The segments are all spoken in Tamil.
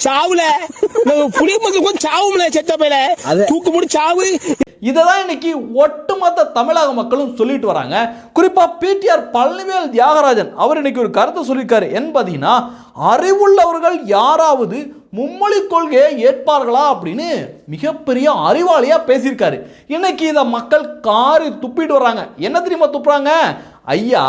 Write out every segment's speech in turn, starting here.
சாவுல புளிய மருந்து சாவுல செத்த பேல தூக்கு முடி சாவு. இததான் இன்னைக்கு ஒட்டுமொத்த தமிழக மக்களும் சொல்லிட்டு வராங்க. குறிப்பா பிடிஆர் பழனிவேல் தியாகராஜன் அவர் இன்னைக்கு ஒரு கருத்தை சொல்லியிருக்காரு. என்ன பார்த்தீங்கன்னா, அறிவுள்ளவர்கள் யாராவது மும்மொழி கொள்கையை ஏற்பார்களா அப்படின்னு மிகப்பெரிய அறிவாளியா பேசியிருக்காரு. இன்னைக்கு இதை மக்கள் காரி துப்பிட்டு வர்றாங்க. என்ன தெரியுமா துப்புறாங்க? ஐயா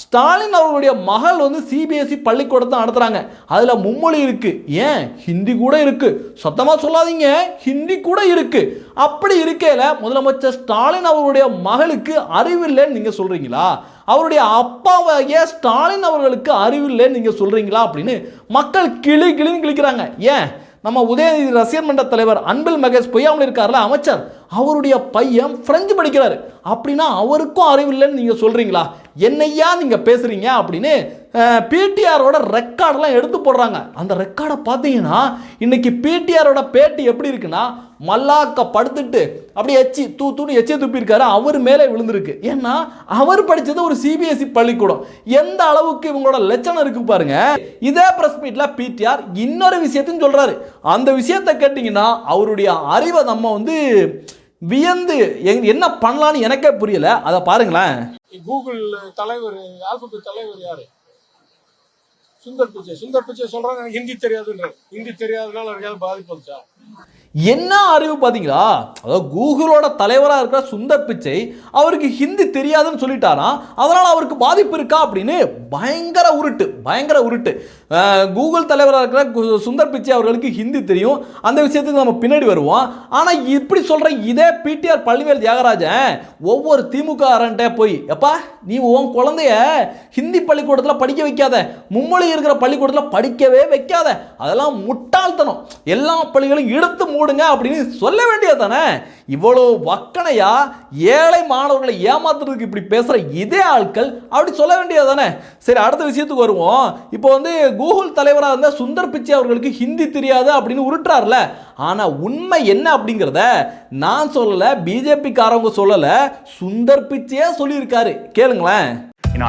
ஸ்டாலின் அவர்களுடைய மகள் சிபிஎஸ்இ பள்ளிக்கூடத்தை நடத்துறாங்க. அதுல மும்மொழி இருக்கு, ஏன் ஹிந்தி கூட இருக்கு. சத்தமா சொல்லாதீங்க, ஹிந்தி கூட இருக்கு. அப்படி இருக்கையில முதலமைச்சர் ஸ்டாலின் அவர்களுடைய மகளுக்கு அறிவில்லைன்னு நீங்க சொல்றீங்களா? அவருடைய அப்பாவாகிய ஸ்டாலின் அவர்களுக்கு அறிவில்லைன்னு நீங்க சொல்றீங்களா அப்படின்னு மக்கள் கிளின்னு கிளிக்கிறாங்க. ஏன் நம்ம உதயநிதி ரசிகர் மன்ற தலைவர் அன்பில் மகேஷ் பொய்யாமல் இருக்கார்ல அமைச்சர், அவருடைய பையன் பிரெஞ்சு படிக்கிறாரு. அப்படின்னா அவருக்கும் அறிவில்லைன்னு நீங்க சொல்றீங்களா? என்னையா நீங்க பேசுறீங்க அப்படின்னு பிடிஆரோட ரெக்கார்டெல்லாம் எடுத்து போடுறாங்க. அந்த ரெக்கார்டை பார்த்தீங்கன்னா இன்னைக்கு பிடிஆரோட பேட்டி எப்படி இருக்குன்னா, மல்லாக்க படுத்துட்டு அப்படியே எச்சி துப்பியிருக்காரு. அவர் மேலே விழுந்திருக்கு. ஏன்னா அவர் படித்தது ஒரு சிபிஎஸ்இ பள்ளிக்கூடம். எந்த அளவுக்கு இவங்களோட லட்சணம் இருக்கு பாருங்க. இதே பிரஸ் மீட்ல பிடிஆர் இன்னொரு விஷயத்தையும் சொல்றாரு. அந்த விஷயத்தை கேட்டீங்கன்னா அவருடைய அறிவை நம்ம வியந்து என்ன பண்ணலான்னு எனக்கே புரியல. அதை பாருங்களேன். கூகுள் தலைவர், ஆல்பபெட் தலைவர் யாரு? சுந்தர் பிச்சை சொல்றாங்க எனக்கு ஹிந்தி தெரியாதுன்ற. ஹிந்தி தெரியாதனால யாரும் பாதிப்பு வந்துச்சா? என்ன அறிவு பாத்தீங்களா? அதாவது கூகுளோட தலைவராக இருக்கிற சுந்தர் பிச்சை அவருக்கு ஹிந்தி தெரியாதுன்னு சொல்லிட்டாரா, அதனால அவருக்கு பாதிப்பு இருக்கா அப்படின்னு பயங்கர உருட்டு. கூகுள் தலைவராக இருக்கிற சுந்தர் பிச்சை அவர்களுக்கு ஹிந்தி தெரியும், அந்த விஷயத்துக்கு நம்ம பின்னாடி வருவோம். ஆனா இப்படி சொல்ற இதே பிடிஆர் பழனிவேல் தியாகராஜன் ஒவ்வொரு திமுக அரண்ட போய், எப்பா நீ உன் குழந்தைய ஹிந்தி பள்ளிக்கூடத்தில் படிக்க வைக்காத, மும்மொழி இருக்கிற பள்ளிக்கூடத்தில் படிக்கவே வைக்காத, அதெல்லாம் முட்டாள்தனம், எல்லா பள்ளிகளும் எடுத்து மூடுங்க அப்படின்னு சொல்ல வேண்டியதானே? இவ்வளவு வக்கனையா ஏழை மாணவர்களை ஏமாத்துறதுக்கு இப்படி பேசுற இதே ஆட்கள் அப்படி சொல்ல வேண்டியதானே? சரி, அடுத்த விஷயத்துக்கு வருவோம். இப்போ கூகுள் தலைவராக இருந்த சுந்தர் பிச்சை அவர்களுக்கு ஹிந்தி தெரியாது அப்படின்னு உருட்டுறாருல. ஆனா உண்மை என்ன அப்படிங்கிறத நான் சொல்லல, பிஜேபி காரவங்க சொல்லல, சுந்தர் பிச்சையே சொல்லியிருக்காரு. கேளுங்களேன்.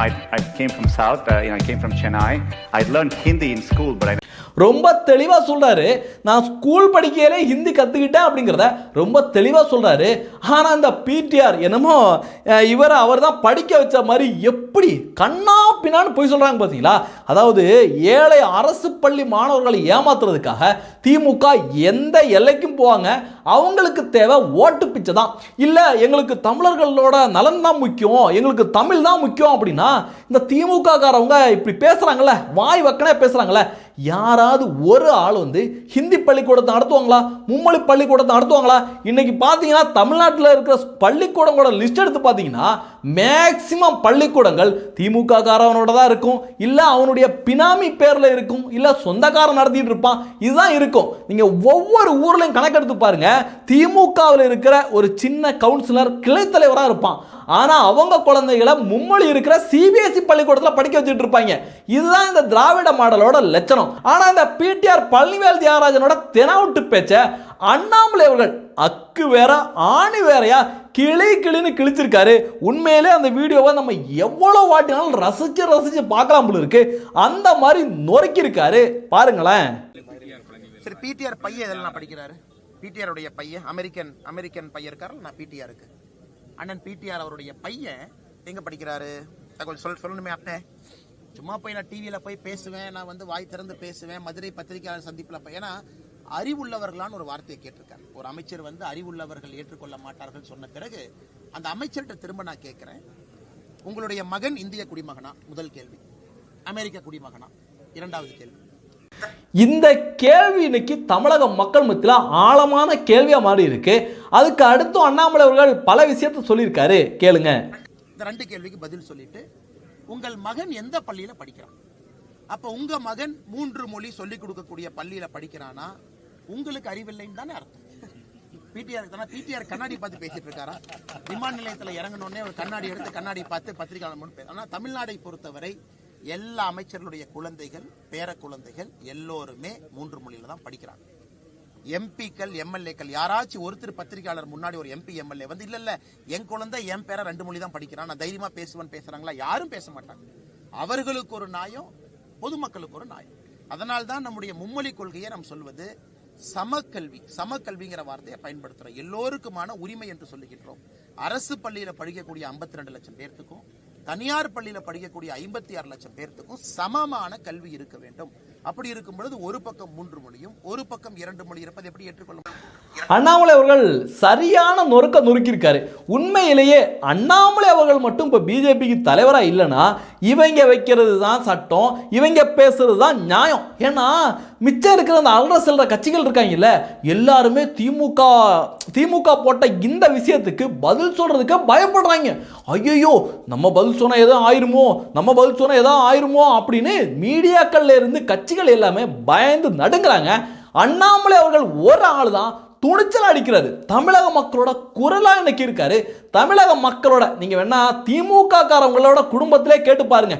I came from South. I came from Chennai. I learned Hindi in school, but ரொம்ப தெளிவா சொல்றாரு. நான் ஸ்கூல் படிக்கையிலே ஹிந்தி கத்துக்கிட்டேன் அப்படிங்கிறத ரொம்ப தெளிவா சொல்றாரு. ஆனா இந்த பிடிஆர் என்னமோ அவர் தான் படிக்க வச்ச மாதிரி எப்படி கண்ணா பின்னான்னு போய் சொல்றாங்க பாத்தீங்களா? அதாவது ஏழை அரசு பள்ளி மாணவர்களை ஏமாத்துறதுக்காக திமுக எந்த எல்லைக்கும் போவாங்க. அவங்களுக்கு தேவை ஓட்டு பிச்சை தான். இல்ல எங்களுக்கு தமிழர்களோட நலன் தான் முக்கியம், எங்களுக்கு தமிழ் தான் முக்கியம் அப்படின்னா இந்த திமுக காரவங்க இப்படி பேசுறாங்கல்ல, வாய் வக்கனே பேசுறாங்கல்ல, யாராவது ஒரு ஆள் ஹிந்தி பள்ளிக்கூடத்தை நடத்துவாங்களா? மும்மொழி பள்ளிக்கூடத்தை நடத்துவாங்களா? இன்னைக்கு பார்த்தீங்கன்னா தமிழ்நாட்டில் இருக்கிற பள்ளிக்கூடங்களோட லிஸ்ட் எடுத்து பார்த்தீங்கன்னா மேக்சிமம் பள்ளிக்கூடங்கள் திமுக காரவனோட தான் இருக்கும், இல்லை அவனுடைய பினாமி பேரில் இருக்கும், இல்லை சொந்தக்காரன் நடத்திட்டு இருப்பான். இதுதான் இருக்கும். நீங்க ஒவ்வொரு ஊர்லையும் கணக்கெடுத்து பாருங்க, திமுகவில் இருக்கிற ஒரு சின்ன கவுன்சிலர் கிளை தலைவராக இருப்பான். ஆனா அவங்க குழந்தைகளை மும்மொழி இருக்கிற சிபிஎஸ்இ பள்ளிக்கூடத்தில் படிக்க வச்சுட்டு இருப்பாங்க. இதுதான் இந்த திராவிட மாடலோட லட்சணம். ஆனா இந்த பிடிஆர் பழனிவேல் தியாகராஜனோட தெனாவுட்டு பேச்ச அண்ணாமலை அவர்கள் அக்கு வேற ஆணி வேறையா கிளின்னு கிழிச்சிருக்காரு. உண்மையிலே அந்த வீடியோவை நம்ம எவ்வளவு வாட்டினாலும் ரசிச்சு பார்க்கலாம் போல இருக்கு. அந்த மாதிரி நொறுக்கி இருக்காரு, பாருங்களேன். சரி, பிடிஆர் பையன் இதெல்லாம் படிக்கிறாரு. பிடிஆர் உடைய பையன் அமெரிக்கன் பையன் இருக்காரு. நான் பிடிஆருக்கு அண்ணன் பிடிஆர் அவருடைய பையன் எங்க படிக்கிறாரு? சொல்லணுமே அட்டை. சும்மா போய் நான் டிவியில போய் பேசுவேன், நான் வாய் திறந்து பேசுவேன், மதுரை பத்திரிகையாளர் சந்திப்பில். ஏன்னா அறிவுள்ளவர்களான்னு ஒரு வார்த்தையை கேட்டிருக்காரு. ஒரு அமைச்சர் அறிவுள்ளவர்கள் ஏற்றுக்கொள்ள மாட்டார்கள் சொன்ன பிறகு அந்த அமைச்சர்கிட்ட திரும்ப நான் கேட்கிறேன், உங்களுடைய மகன் இந்திய குடிமகனா? முதல் கேள்வி. அமெரிக்க குடிமகனா? இரண்டாவது கேள்வி. இந்த கேள்வி இன்னைக்கு தமிழக மக்கள் மத்தியில் ஆழமான கேள்வியா மாறி இருக்கு. அதுக்கு அடுத்து அண்ணாமலை அவர்கள் பல விஷயத்தை சொல்லியிருக்காரு, கேளுங்க. இந்த ரெண்டு கேள்விக்கு பதில் சொல்லிட்டு, உங்கள் மகன் எந்த பள்ளியில படிக்கிறான்? அப்ப உங்க மகன் 3 மொழி சொல்லிக் கொடுக்கக்கூடிய பள்ளியில படிக்கிறானா? உங்களுக்கு அறிவில்லைன்னு தானே அர்த்தம். பிடிஆர் கண்ணாடி பார்த்து பேசிட்டு இருக்காரா? விமான நிலையத்தில் இறங்கணுன்னே ஒரு கண்ணாடி எடுத்து கண்ணாடி பார்த்து பத்திரிகையாளர். ஆனா தமிழ்நாடை பொறுத்தவரை எல்லா அமைச்சர்களுடைய குழந்தைகள், பேர குழந்தைகள் எல்லோருமே 3 மொழியில தான் படிக்கிறாங்க. எம்பிக்கள், எம்எல்ஏக்கள் யாராச்சும் ஒருத்தர் பத்திரிகையாளர் முன்னாடி ஒரு எம்பி எம்எல்ஏ இல்ல என் குழந்தை என் பேர 2 மொழி தான் படிக்கிறான், நான் தைரியமா பேசுவேன் பேசுறாங்களா? யாரும் பேச மாட்டாங்க. அவர்களுக்கு ஒரு நியாயம், பொதுமக்களுக்கு ஒரு நியாயம். அதனால்தான் நம்முடைய மும்மொழி கொள்கையை நாம் சொல்வது சமக்கல்வி. சமக்கல்விங்கிற வார்த்தையை பயன்படுத்துறோம். எல்லோருக்குமான உரிமை என்று சொல்லுகின்றோம். அரசு பள்ளியில படிக்கக்கூடிய 52 லட்சம் பேர்த்துக்கும் தனியார் பள்ளியில படிக்கக்கூடிய 56 லட்சம் பேர்த்துக்கும் சமமான கல்வி இருக்க வேண்டும். அப்படி இருக்கும் பொழுது ஒரு பக்கம் 3 மொழியும் ஒரு பக்கம் 2 மொழி இருப்பது எப்படி ஏற்றுக்கொள்ள முடியும்? அண்ணாமலை அவர்கள் சரியான நொறுக்கிருக்காரு. உண்மையிலேயே அண்ணாமலை அவர்கள் மட்டும் இப்போ பிஜேபிக்கு தலைவராக இல்லைன்னா இவங்க வைக்கிறது தான் சட்டம், இவங்க பேசுறது தான் நியாயம். ஏன்னா மிச்சம் இருக்கிற அந்த அல்ற செல்ற கட்சிகள் இருக்காங்கல்ல, எல்லாருமே திமுக போட்ட இந்த விஷயத்துக்கு பதில் சொல்றதுக்கு பயப்படுறாங்க. ஐயோ நம்ம பதில் சொன்னா எதோ ஆயிருமோ அப்படின்னு மீடியாக்கள்ல இருந்து கட்சிகள் எல்லாமே பயந்து நடுங்கிறாங்க. அண்ணாமலை அவர்கள் ஒரு ஆள் தான் துணிச்சல் அடிக்கிறாரு. தமிழக மக்களோட குரலா இன்னைக்கு இருக்காரு. தமிழக மக்களோட நீங்க வேணா திமுக காரங்களோட குடும்பத்திலே கேட்டு பாருங்க.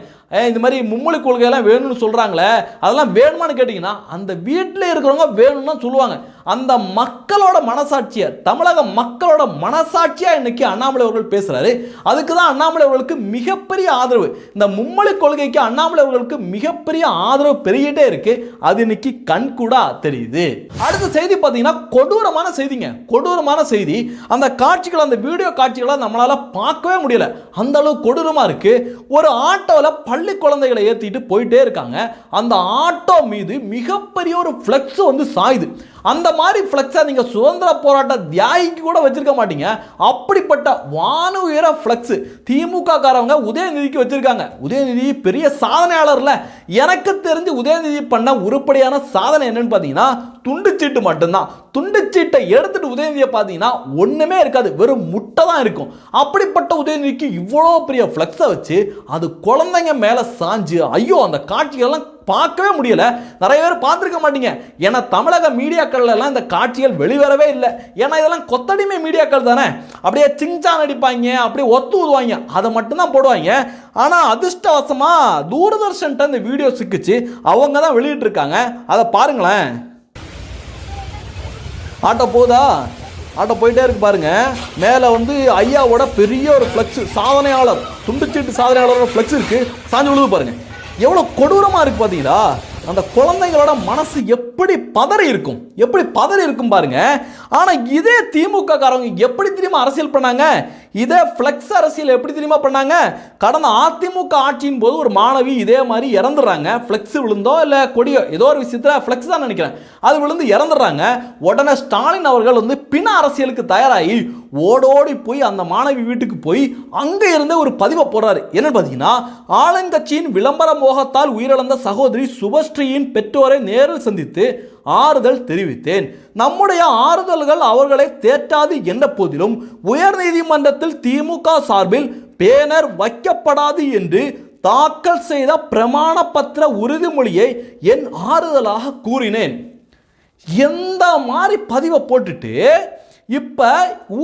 இந்த மாதிரி மும்மொழி கொள்கையெல்லாம் வேணும்னு சொல்றாங்களே, அதெல்லாம் வேணுமான்னு கேட்டீங்கன்னா அந்த வீட்டில் இருக்கிறவங்க வேணும்னு சொல்லுவாங்க. அந்த மக்களோட மனசாட்சியை, தமிழக மக்களோட மனசாட்சியா இன்னைக்கு அண்ணாமலை அவர்கள் பேசுறாரு. அதுக்கு தான் அண்ணாமலை அவர்களுக்கு மிகப்பெரிய ஆதரவு. இந்த மும்மொழி கொள்கைக்கு அண்ணாமலை அவர்களுக்கு மிகப்பெரிய ஆதரவு பெருகிட்டே இருக்கு. அது இன்னைக்கு கண்கூடா தெரியுது. அடுத்த செய்தி பார்த்தீங்கன்னா கொடூரமான செய்தி. அந்த காட்சிகள், அந்த வீடியோ காட்சிகளை நம்மளால பார்க்கவே முடியல. அந்த அளவு கொடூரமா இருக்கு. ஒரு ஆட்டோவில் பள்ளி குழந்தைகளை ஏற்றிட்டு போயிட்டே இருக்காங்க. அந்த ஆட்டோ மீது மிகப்பெரிய ஒரு ஃப்ளெக்ஸ் வந்து சாயுது. அந்த மாதிரி ஃப்ளெக்ஸை நீங்கள் சுதந்திர போராட்ட தியாகிக்கு கூட வச்சிருக்க மாட்டீங்க. அப்படிப்பட்ட வானுயர ஃப்ளெக்ஸ் திமுக காரவங்க உதயநிதிக்கு வச்சிருக்காங்க. உதயநிதி பெரிய சாதனையாளர்ல. எனக்கு தெரிஞ்சு உதயநிதி பண்ண உருப்படியான சாதனை என்னன்னு பார்த்தீங்கன்னா துண்டுச்சீட்டு மட்டும்தான். துண்டுச்சீட்டை எடுத்துட்டு உதயநிதியை பார்த்தீங்கன்னா ஒண்ணுமே இருக்காது, வெறும் முட்டை தான் இருக்கும். அப்படிப்பட்ட உதயநிதிக்கு இவ்வளோ பெரிய ஃப்ளெக்ஸை வச்சு அது குழந்தைங்க மேலே சாஞ்சு, ஐயோ அந்த காட்சிகள்லாம் பார்க்கவே முடியல. நிறைய பேர் பார்த்துருக்க மாட்டீங்க. ஏன்னா தமிழக மீடியாக்கள்ல எல்லாம் இந்த காட்சிகள் வெளிவரவே இல்லை. ஏன்னா இதெல்லாம் கொத்தடிமை மீடியாக்கள் தானே, அப்படியே சிங்சான் அடிப்பாங்க, அப்படியே ஒத்து ஊதுவாங்க, அதை மட்டும்தான் போடுவாங்க. ஆனால் அதிர்ஷ்டவசமா தூர்தர்ஷன்ட்ட இந்த வீடியோ சிக்கிச்சு, அவங்க தான் வெளியிட்டு இருக்காங்க. அதை பாருங்களேன். ஆட்டோ போயிட்டே இருக்கு பாருங்க. மேலே வந்து ஐயாவோட பெரிய ஒரு ஃப்ளெக்ஸ், சாதனையாளர், துண்டுச்சீட்டு சாதனையாளரோட ஃப்ளெக்ஸ் இருக்கு, சாஞ்சு விழுது பாருங்க. எவ்வளோ கொடூரமாக இருக்கு பார்த்தீங்களா? அந்த குழந்தைங்களோட மனசு எப்படி பதறி இருக்கும் பாருங்க. ஆனால் இதே திமுக காரங்க எப்படி தெரியுமா அரசியல் பண்ணாங்க? இதே ஃப்ளெக்ஸ் அரசியல் எப்படி தெரியுமா பண்ணாங்க? கடந்த அதிமுக ஆட்சியின் போது ஒரு மாணவி இதே மாதிரி இறந்துடுறாங்க. ஃப்ளெக்ஸ் விழுந்தோ இல்லை கொடியோ ஏதோ ஒரு விஷயத்தில் ஃப்ளெக்ஸ் தான் நினைக்கிறேன், அது விழுந்து இறந்துடுறாங்க. உடனே ஸ்டாலின் அவர்கள் வந்து பின்ன அரசியலுக்கு தயாராகி ஓடோடி போய் அந்த மாணவி வீட்டுக்கு போய் அங்கே இருந்த ஒரு பதிவை போடுறாரு. என்னன்னு பார்த்தீங்கன்னா, ஆளுங்கட்சியின் விளம்பர மோகத்தால் உயிரிழந்த சகோதரி சுபஸ்ரீயின் பெற்றோரை நேரில் சந்தித்து ஆறுதல் தெரிவித்தேன். நம்முடைய ஆறுதல்கள் அவர்களை தேற்றாது என்ற போதிலும் உயர்நீதிமன்றத்தில் திமுக சார்பில் பேனர் வைக்கப்படாது என்று தாக்கல் செய்த பிரமாண பத்திர உறுதிமொழியை என் ஆறுதலாக கூறினேன். எந்த மாதிரி பதிவை போட்டுட்டு இப்போ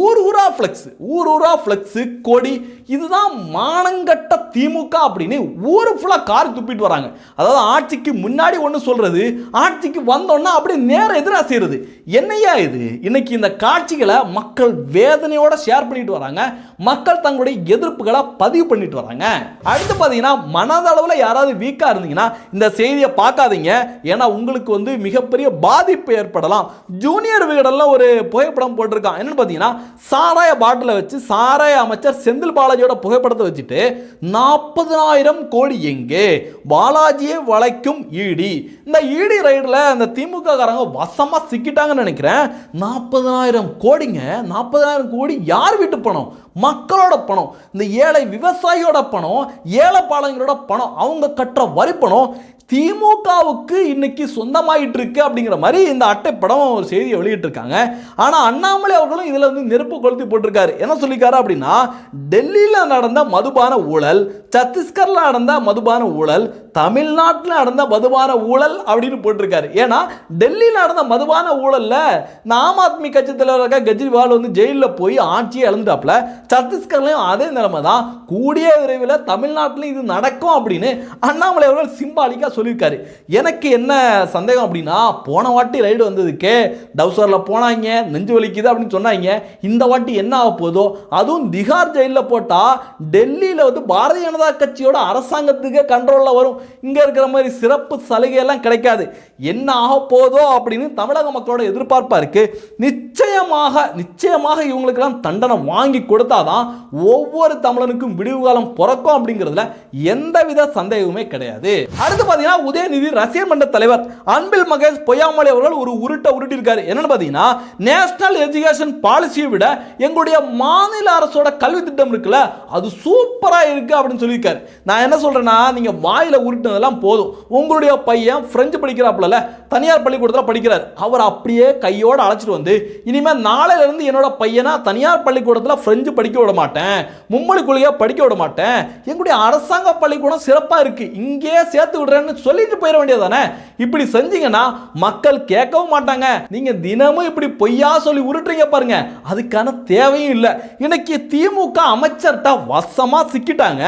ஊரூரா ஃப்ளெக்ஸு கொடி, இதுதான் மானங்கட்ட திமுக அப்படின்னு ஊரு ஃபுல்லாக கார் துப்பிட்டு வராங்க. அதாவது ஆட்சிக்கு முன்னாடி ஒன்று சொல்றது, ஆட்சிக்கு வந்தோன்னா அப்படியே நேர எதிராக செய்யறது. என்னையா இது? இன்னைக்கு இந்த காட்சிகளை மக்கள் வேதனையோட ஷேர் பண்ணிட்டு வராங்க. மக்கள் தங்களுடைய எதிர்ப்புகளை பதிவு பண்ணிட்டு வராங்க. அடுத்து பார்த்தீங்கன்னா, மனதளவில் யாராவது வீக்காக இருந்தீங்கன்னா இந்த செய்தியை பார்க்காதீங்க. ஏன்னா உங்களுக்கு வந்து மிகப்பெரிய பாதிப்பு ஏற்படலாம். ஜூனியர் விகடனில் ஒரு புகைப்படம் போட்டிருக்கான். என்னன்னு பார்த்தீங்கன்னா, சாராய பாட்டிலை வச்சு சாராய அமைச்சர் செந்தில் பாலாஜியோட புகைப்படத்தை வச்சுட்டு 40,000 கோடி எங்கே, பாலாஜியை வளைக்கும் இடி. இந்த இடி ரைடில் அந்த திமுக காரங்க வசமா சிக்கிட்டாங்கன்னு நினைக்கிறேன். 40,000 கோடிங்க. 40,000 கோடி யார் வீட்டு பணம்? மக்களோட பணம். இந்த ஏழை விவசாயியோட பணம், ஏழை பாலங்களோட பணம், அவங்க கட்டுற வரி பணம் திமுகவுக்கு இன்னைக்கு சொந்தமாயிட்டு இருக்கு அப்படிங்கிற மாதிரி இந்த அட்டைப்படம் ஒரு செய்தியை வெளியிட்டிருக்காங்க. ஆனால் அண்ணாமலை அவர்களும் இதில் வந்து நெருப்பு கொளுத்தி போட்டிருக்காரு. என்ன சொல்லிக்காரு அப்படின்னா, டெல்லியில் நடந்த மதுபான ஊழல், சத்தீஸ்கரில் நடந்த மதுபான ஊழல், தமிழ்நாட்டில் நடந்த மதுபான ஊழல் அப்படின்னு போட்டிருக்காரு. ஏன்னா டெல்லியில் நடந்த மதுபான ஊழலில் ஆம் ஆத்மி கட்சி தலைவராக கெஜ்ரிவால் வந்து ஜெயிலில் போய் ஆட்சியை இழந்துட்டாப்புல. சத்தீஸ்கர்லையும் அதே நிலைமை தான். கூடிய விரைவில் தமிழ்நாட்டிலும் இது நடக்கும் அப்படின்னு அண்ணாமலை அவர்கள் சிம்பாலிக்காக சொல்லியிருக்காரு. எனக்கு என்ன சந்தேகம் அப்படின்னா, போன வாட்டி ரைடு வந்ததுக்கே டவுசரில் போனாங்க, நெஞ்சு வலிக்குது அப்படின்னு சொன்னாங்க. இந்த வாட்டி என்ன ஆக போதோ, அதுவும் திகார் ஜெயிலில் போட்டால் டெல்லியில் வந்து பாரதிய ஜனதா கட்சியோட அரசாங்கத்துக்கு கண்ட்ரோலில் வரும். இங்க இருக்கிற மாதிரி சிறப்பு சலுகை எல்லாம் கிடைக்காது. என்ன ஆக போதோ அப்படின்னு தமிழக மக்களோட எதிர்பார்ப்பா இருக்கு. நிச்சயமாக இவங்களுக்கெல்லாம் தண்டனை வாங்கி கொடுத்தாதான் ஒவ்வொரு தமிழனுக்கும் விடிவு காலம் பிறக்கும் அப்படிங்கிறதுல எந்தவித சந்தேகமே கிடையாது. அடுத்து பாத்தீங்கன்னா உதயநிதி ரசிகர் மன்ற தலைவர் அன்பில் மகேஷ் பொய்யாமொழி அவர்கள் ஒரு உருட்டி இருக்காரு. என்னன்னு பாத்தீங்கன்னா, நேஷனல் எஜுகேஷன் பாலிசியை விட எங்களுடைய மாநில அரசோட கல்வி திட்டம் இருக்குல்ல அது சூப்பரா இருக்கு அப்படின்னு சொல்லியிருக்காரு. நான் என்ன சொல்றேன்னா, நீங்க வாயில உருட்டுனதெல்லாம் போதும். உங்களுடைய பையன் பிரெஞ்சு படிக்கிறாப்புல தனியார் பள்ளிக்கூடத்தில் படிக்கிறார். அவர் அப்படியே கையோட அழைச்சிட்டு வந்து, இனிமே நாளையில இருந்து என்னோட பையனா தனியார் பள்ளிக்கூடத்தில் பிரெஞ்சு படிக்க விட மாட்டேன், மும்மொழி கொள்கையை படிக்க விட மாட்டேன், எங்களுடைய அரசாங்க பள்ளிக்கூடம் சிறப்பா இருக்கு, இங்கே சேர்த்து விடுறேன்னு சொல்லிட்டு போயிட வேண்டியதானே. இப்படி செஞ்சீங்கன்னா மக்கள் கேட்கவும் மாட்டாங்க. நீங்க தினமும் இப்படி பொய்யா சொல்லி உருட்டுறீங்க பாருங்க, அதுக்கான தேவையும் இல்லை. இன்னைக்கு திமுக அமைச்சர்கிட்ட வசமா சிக்கிட்டாங்க.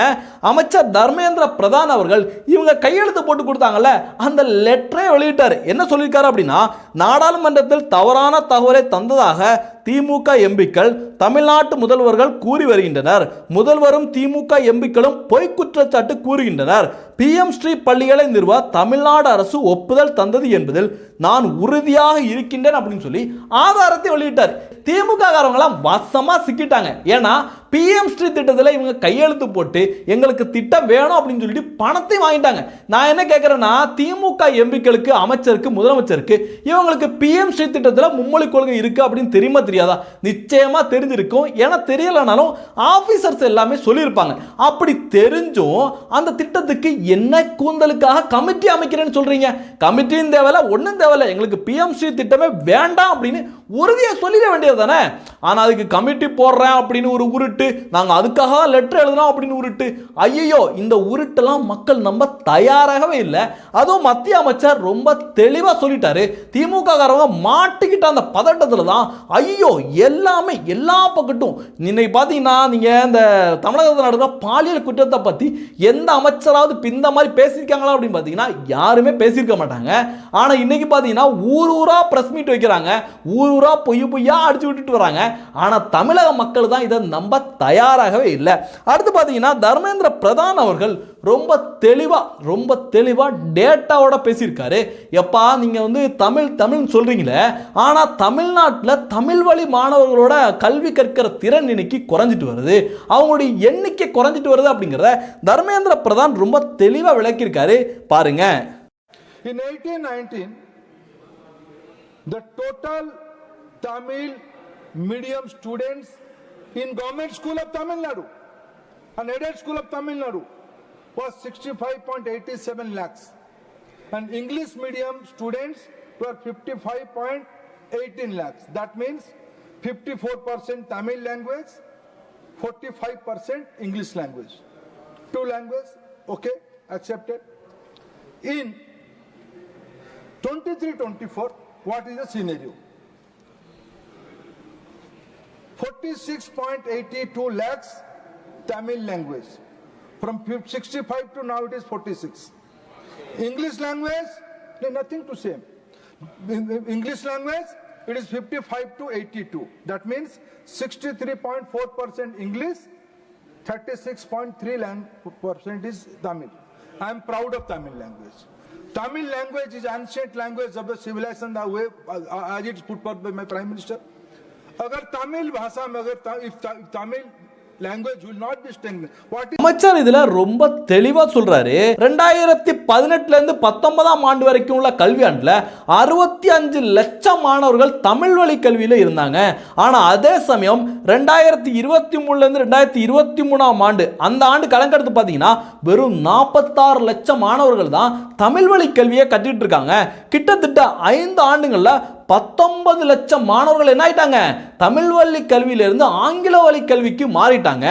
அமைச்சர் தர்மேந்திர பிரதான் அவர்கள் இவங்க கையெழுத்து போட்டு கொடுத்தாங்கல்ல, அந்த லெட்டரை வெளியிட்டார். என்ன சொல்லியிருக்காரு அப்படின்னா, நாடாளுமன்றத்தில் தவறான தகவலை தந்ததாக திமுக எம்பிக்கள் தமிழ்நாட்டு முதல்வர்கள் கூறி வருகின்றனர். முதல்வரும் திமுக எம்பிக்களும் பொய் குற்றச்சாட்டு கூறுகின்றனர். PM ஸ்ரீ பள்ளிகளை நிறுவ தமிழ்நாடு அரசு ஒப்புதல் தந்தது என்பதில் நான் உறுதியாக இருக்கின்றேன் அப்படின்னு சொல்லி ஆதாரத்தை வெளியிட்டார். திமுக காரங்களாம் வசமா சிக்கிட்டாங்க. ஏன்னா PM ஸ்ரீ திட்டத்தில் இவங்க கையெழுத்து போட்டு எங்களுக்கு திட்டம் வேணும் அப்படின்னு சொல்லிட்டு பணத்தை வாங்கிட்டாங்க. நான் என்ன கேட்கிறேன்னா, திமுக எம்பிக்களுக்கு, அமைச்சருக்கு, முதலமைச்சருக்கு இவங்களுக்கு PM ஸ்ரீ திட்டத்தில் மும்மொழி கொள்கை இருக்கு அப்படின்னு தெரியுமா தெரியாதா? நிச்சயமா தெரிஞ்சிருக்கும். ஏன்னா தெரியலனாலும் ஆபீசர்ஸ் எல்லாமே சொல்லியிருப்பாங்க. அப்படி தெரிஞ்சும் அந்த திட்டத்துக்கு என்ன கூந்தலுக்காக கமிட்டி அமைக்கிறேன்னு சொல்றீங்க? கமிட்டியும் தேவையில்ல, ஒன்றும் தேவையில்ல, எங்களுக்கு PM ஸ்ரீ திட்டமே வேண்டாம் அப்படின்னு உறுதியை சொல்லிட வேண்டியது தானே. ஆனால் அதுக்கு கமிட்டி போடுறேன் அப்படின்னு ஒரு உருட்டு, நாங்கள் அதுக்காக லெட்டர் எழுதுனோம் அப்படின்னு உருட்டு. ஐயோ, இந்த உருட்டெல்லாம் மக்கள் நம்ப தயாராகவே இல்லை. அதுவும் மத்திய அமைச்சர் ரொம்ப தெளிவாக சொல்லிட்டாரு. திமுக காரவங்க மாட்டிக்கிட்ட அந்த பதட்டத்தில் தான் ஐயோ எல்லாமே எல்லா பக்கட்டும். இன்னைக்கு பார்த்தீங்கன்னா, நீங்கள் இந்த தமிழகத்தில் நடக்கிற பாலியல் குற்றத்தை பற்றி எந்த அமைச்சராவது இந்த மாதிரி பேசியிருக்காங்களா அப்படின்னு பார்த்தீங்கன்னா யாருமே பேசியிருக்க மாட்டாங்க. ஆனால் இன்னைக்கு பார்த்தீங்கன்னா ஊரா பிரஸ் மீட் வைக்கிறாங்க, ஊரா பொய்யா அடிச்சு விட்டுட்டு வராங்க. ஆனால் தமிழக மக்கள் தான் இதை நம்ப தயாராகவே இல்லை. அடுத்து பார்த்தீங்கன்னா, தர்மேந்திர பிரதான் அவர்கள் ரொம்ப தெளிவா டேட்டாவோட பேசியிருக்காரு. எப்பா நீங்க வந்து தமிழ் சொல்றீங்களே, ஆனா தமிழ்நாட்டில் தமிழ் வழி மாணவர்களோட கல்வி கற்கிற திறன் இன்னைக்கு குறைஞ்சிட்டு வருது, அவங்களுடைய எண்ணிக்கை குறைஞ்சிட்டு வருது அப்படிங்கிறத தர்மேந்திர பிரதான் ரொம்ப தெளிவா விளக்கியிருக்காரு. பாருங்க. In 1819, the total Tamil medium students in government school of Tamil Nadu and aided school of Tamil Nadu was 65.87 lakhs, and English medium students were 55.18 lakhs. That means 54% Tamil language, 45% English language. Two language, okay, accepted. In 23-24, what is the scenario? 46.82 lakhs Tamil language. From 65 to now it is 46. English language, nothing to say. English language, it is 55 to 82. That means 63.4% English, 36.3% is Tamil. I am proud of Tamil language. Tamil language is ancient language of the civilization, the way as it is put forth by my Prime Minister. अगर तमिल भाषा में if Tamil language will not be strengthened. அமைச்சர் இதுல ரொம்ப தெளிவா சொல்றாரு. 2018 இருந்து 19ஆம் ஆண்டு வரைக்கும் உள்ள கல்வியாண்டுல 65 லட்சம் மாணவர்கள் தமிழ் வழி கல்வியில இருந்தாங்க. ஆனா அதே சமயம் 2023 இருந்து 2023ஆம் ஆண்டு அந்த ஆண்டு கணக்கெடுத்து பாத்தீங்கன்னா வெறும் 46 லட்சம் மாணவர்கள் தான் தமிழ் வழி கல்வியை கட்டிட்டு இருக்காங்க. கிட்டத்தட்ட 5 ஆண்டுகள்ல 19 லட்சம் மாணவர்கள் என்ன ஆயிட்டாங்க, தமிழ் வழி கல்வியிலிருந்து ஆங்கில வழி கல்விக்கு மாறிட்டாங்க.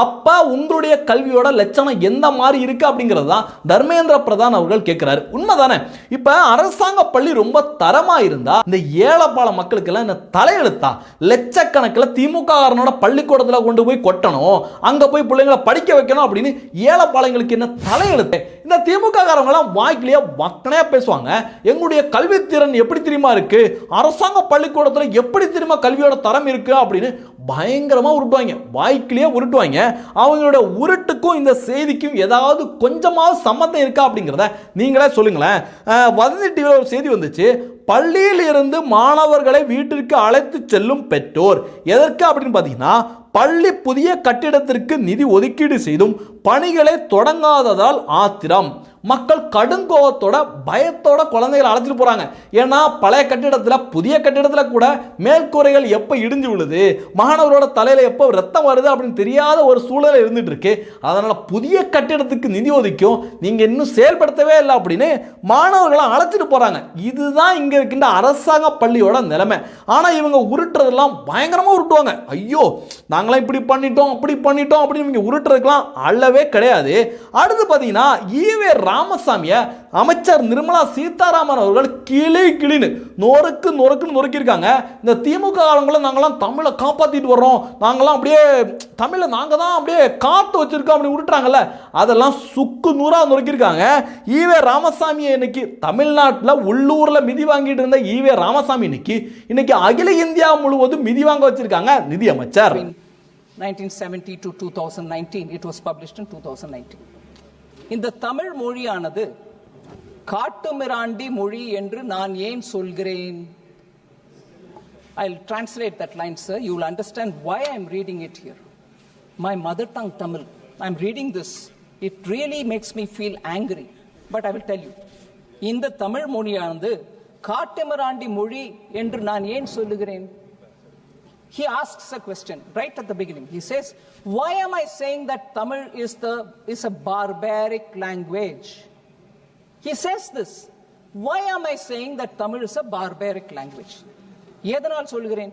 அப்ப உங்களுடைய கல்வியோட லட்சணம் எந்த மாதிரி இருக்கு அப்படிங்கிறது தான் தர்மேந்திர பிரதான் அவர்கள் கேட்கிறாரு. உண்மைதானே? இப்ப அரசாங்க பள்ளி ரொம்ப தரமா இருந்தா இந்த ஏழைப்பாள மக்களுக்கு எல்லாம் இந்த தலையெழுத்தா லட்சக்கணக்கில் திமுக காரனோட பள்ளிக்கூடத்தில் கொண்டு போய் கொட்டணும், அங்க போய் பிள்ளைங்களை படிக்க வைக்கணும் அப்படின்னு ஏழைப்பாளைங்களுக்கு என்ன தலையெழுத்து? இந்த திமுக காரங்களாம் வாய்க்கிலேயே வக்கனையா பேசுவாங்க. எங்களுடைய கல்வி திறன் எப்படி தெரியுமா இருக்கு, அரசாங்க பள்ளிக்கூடத்தில் எப்படி தெரியுமா கல்வியோட தரம் இருக்கு அப்படின்னு பயங்கரமாக உருட்டுவாங்க, வாய்க்கிலேயே உருட்டுவாங்க. அவங்களோட உருட்டுக்கும் இந்த செய்திக்கும் ஏதாவது கொஞ்சமாவது சம்மந்தம் இருக்கா அப்படிங்கிறத நீங்களே சொல்லுங்களேன். வதந்தி டிவியில் ஒரு செய்தி வந்துச்சு, பள்ளியில் இருந்து மாணவர்களை வீட்டிற்கு அழைத்து செல்லும் பெற்றோர் எதற்கு அப்படின்னு பார்த்தீங்கன்னா, பள்ளி புதிய கட்டிடத்திற்கு நிதி ஒதுக்கீடு செய்தும் பணிகளை தொடங்காததால் ஆத்திரம். மக்கள் கடுங்கோவத்தோட பயத்தோட குழந்தைகளை அழைச்சிட்டு போறாங்க. ஏன்னா பழைய கட்டிடத்தில் புதிய கட்டிடத்தில் கூட மேல்கூரைகள் எப்போ இடிஞ்சு விழுது, மாணவரோட தலையில எப்போ ரத்தம் வருது அப்படின்னு தெரியாத ஒரு சூழல் இருந்துட்டு இருக்கு. அதனால புதிய கட்டிடத்துக்கு நிதி ஒதுக்கியும் நீங்க இன்னும் செயல்படுத்தவே இல்லை அப்படின்னு மாணவர்களை அழைச்சிட்டு போறாங்க. இதுதான் இங்க இருக்கின்ற அரசாங்க பள்ளியோட நிலைமை. ஆனா இவங்க உருட்டுறதெல்லாம் பயங்கரமா உருட்டுவாங்க. ஐயோ நாங்களாம் இப்படி பண்ணிட்டோம் அப்படி பண்ணிட்டோம் அப்படின்னு இவங்க உருட்டுறதுக்கெல்லாம் அல்லவே கிடையாது. அடுத்து பார்த்தீங்கன்னா ஈவே ராமசாமியை அமைச்சர் நிர்மலா சீதாராமன் அவர்கள் கிளின்னு நொறுக்குன்னு நொறுக்கியிருக்காங்க. இந்த திமுக காலங்களில் நாங்களாம் தமிழை காப்பாற்றிட்டு வர்றோம், நாங்களாம் அப்படியே தமிழை நாங்கள் தான் அப்படியே காத்து வச்சிருக்கோம் அப்படின்னு விட்டுறாங்கல்ல, அதெல்லாம் சுக்கு நூறாக நொறுக்கியிருக்காங்க. ஈவே ராமசாமியை இன்னைக்கு தமிழ்நாட்டில் உள்ளூரில் மிதி வாங்கிட்டு இருந்த ஈவே ராமசாமி இன்னைக்கு அகில இந்தியா முழுவதும் மிதி வாங்க வச்சிருக்காங்க நிதி அமைச்சர். 1970 to 2019, it was published in 2019. இந்த தமிழ் மொழியானது காட்டுமிராண்டி மொழி என்று நான் ஏன் சொல்கிறேன்? I'll translate that line, sir. You will understand why I'm reading it here. My mother tongue Tamil. I'm reading this. It really makes me feel angry. But I will tell you. இந்த தமிழ் மொழியானது காட்டுமிராண்டி மொழி என்று நான் ஏன் சொல்லுகிறேன்? He asks a question right at the beginning. He says, why am I saying that Tamil is a barbaric language? He says this. Why am I saying that Tamil is a barbaric language? எதனால் சொல்கிறேன்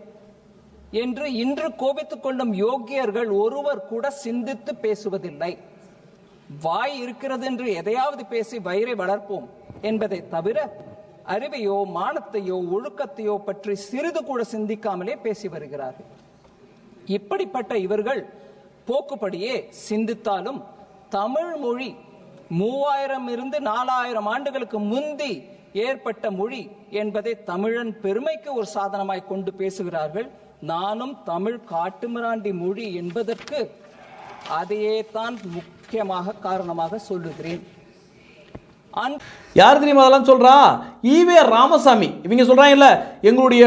என்று இன்று கோபித்துக் கொள்ளும் யோகியர்கள் ஒருவர் கூட சிந்தித்து பேசுவதில்லை. வாய் இருக்கிறது என்று எதையாவது பேசி வயிறை வளர்ப்போம் என்பதை தவிர அறிவையோ மானத்தையோ ஒழுக்கத்தையோ பற்றி சிறிது கூட சிந்திக்காமலே பேசி வருகிறார்கள். இப்படிப்பட்ட இவர்கள் போக்குப்படியே சிந்தித்தாலும் தமிழ் மொழி 3000 இருந்து 4000 ஆண்டுகளுக்கு முந்தி ஏற்பட்ட மொழி என்பதை தமிழன் பெருமைக்கு ஒரு சாதனமாய் கொண்டு பேசுகிறார்கள். நானும் தமிழ் காட்டுமிராண்டி மொழி என்பதற்கு அதையே தான் முக்கியமாக காரணமாக சொல்லுகிறேன். யார் தெரியுமா அதெல்லாம் சொல்றா? ஈவே ராமசாமி. இவங்க சொல்றாங்கல்ல எங்களுடைய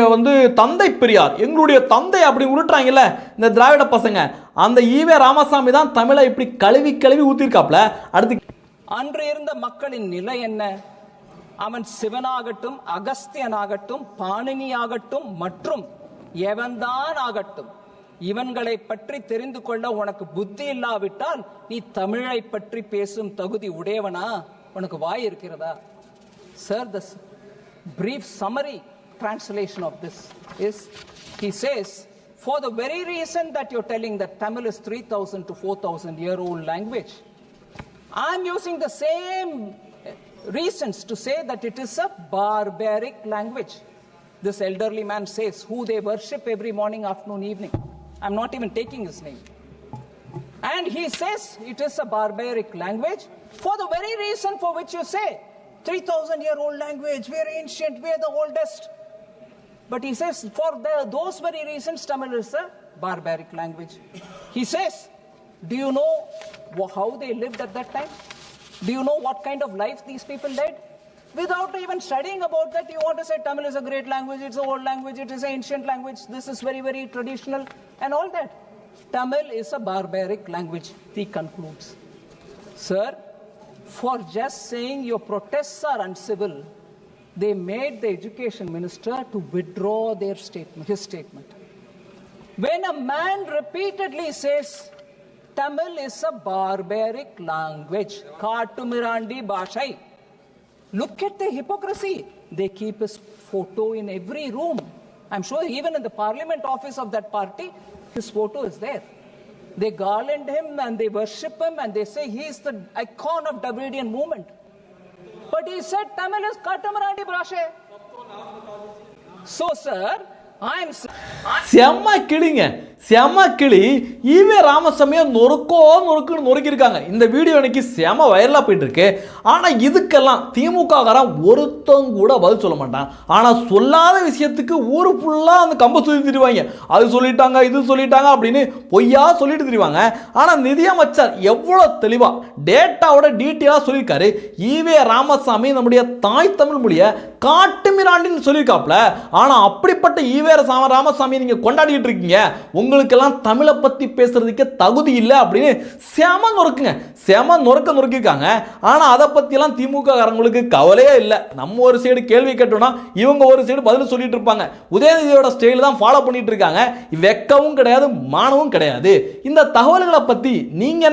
தந்தை பெரியார், எங்களுடைய தந்தை அப்படி உருட்டுறாங்கல்ல இந்த திராவிட பசங்க, அந்த ஈவே ராமசாமி தான் தமிழை இப்படி கழுவி ஊத்திருக்காப்ல. அடுத்து அன்று இருந்த மக்களின் நிலை என்ன? அவன் சிவனாகட்டும், அகஸ்தியனாகட்டும், பாணினியாகட்டும் மற்றும் எவன்தான் ஆகட்டும், இவன்களை பற்றி தெரிந்து கொள்ள உனக்கு புத்தி இல்லாவிட்டால் நீ தமிழை பற்றி பேசும் தகுதி உடையவனா? உனக்கு வாய் இருக்கிறதா? Sir, the brief summary translation of this is, he says, for the very reason that you're telling that Tamil is 3000 to 4000 year old language, I'm using the same reasons to say that it is a barbaric language. This elderly man says, who they worship every morning, afternoon, evening. I'm not even taking his name. And he says it is a barbaric language for the very reason for which you say 3000-year-old language, we are ancient, we are the oldest. But he says for those very reasons Tamil is a barbaric language. He says, do you know how they lived at that time? Do you know what kind of life these people led? Without even studying about that, you want to say Tamil is a great language, it's an old language, it is an ancient language, this is very, very traditional and all that. Tamil is a barbaric language, he concludes. Sir, for just saying your protests are uncivil, they made the education minister to withdraw his statement. When a man repeatedly says Tamil is a barbaric language, Kaatumirandi Bhashai, look at the hypocrisy. They keep his photo in every room. I'm sure even in the parliament office of that party, his photo is there. They garland him and they worship him and they say he is the icon of Dravidian movement. But he said Tamil is Kattamarandi Bhasha. So, sir, செம்ம கிளிங்க, செம கிளி ஈவே ராமசாமியை நொறுக்குன்னு நொறுக்கியிருக்காங்க. இந்த வீடியோ இன்னைக்கு செம வைரலாக போயிட்டு இருக்கு. ஆனால் இதுக்கெல்லாம் திமுக காரன் ஒருத்தங்க கூட பதில் சொல்ல மாட்டான். ஆனால் சொல்லாத விஷயத்துக்கு ஊரு ஃபுல்லாக அந்த கம்ப சுற்றி திரிவாங்க. அது சொல்லிட்டாங்க இது சொல்லிட்டாங்க அப்படின்னு பொய்யா சொல்லிட்டு திரிவாங்க. ஆனால் நிதியமைச்சர் எவ்வளோ தெளிவாக டேட்டாவோட டீட்டெயிலாக சொல்லியிருக்காரு. ஈவே ராமசாமி நம்முடைய தாய் தமிழ் மொழியை காட்டுமிராண்டின்னு சொல்லியிருக்காப்ல. ஆனால் அப்படிப்பட்ட ஈவே ராமசாமி நீங்கள் கொண்டாடிட்டு இருக்கீங்க, உங்களுக்கெல்லாம் தமிழை பற்றி பேசுறதுக்கு தகுதி இல்லை அப்படின்னு செம நொறுக்கிருக்காங்க. ஆனால் அதை பற்றியெல்லாம் திமுக காரங்களுக்கு கவலையே இல்லை. நம்ம ஒரு சைடு கேள்வி கேட்டோம்னா இவங்க ஒரு சைடு பதில் சொல்லிட்டு இருப்பாங்க. உதயநிதியோட ஸ்டைல் தான் ஃபாலோ பண்ணிட்டு இருக்காங்க. வெக்கவும் கிடையாது, மானமும் கிடையாது. இந்த தகவல்களை பற்றி நீங்க என்ன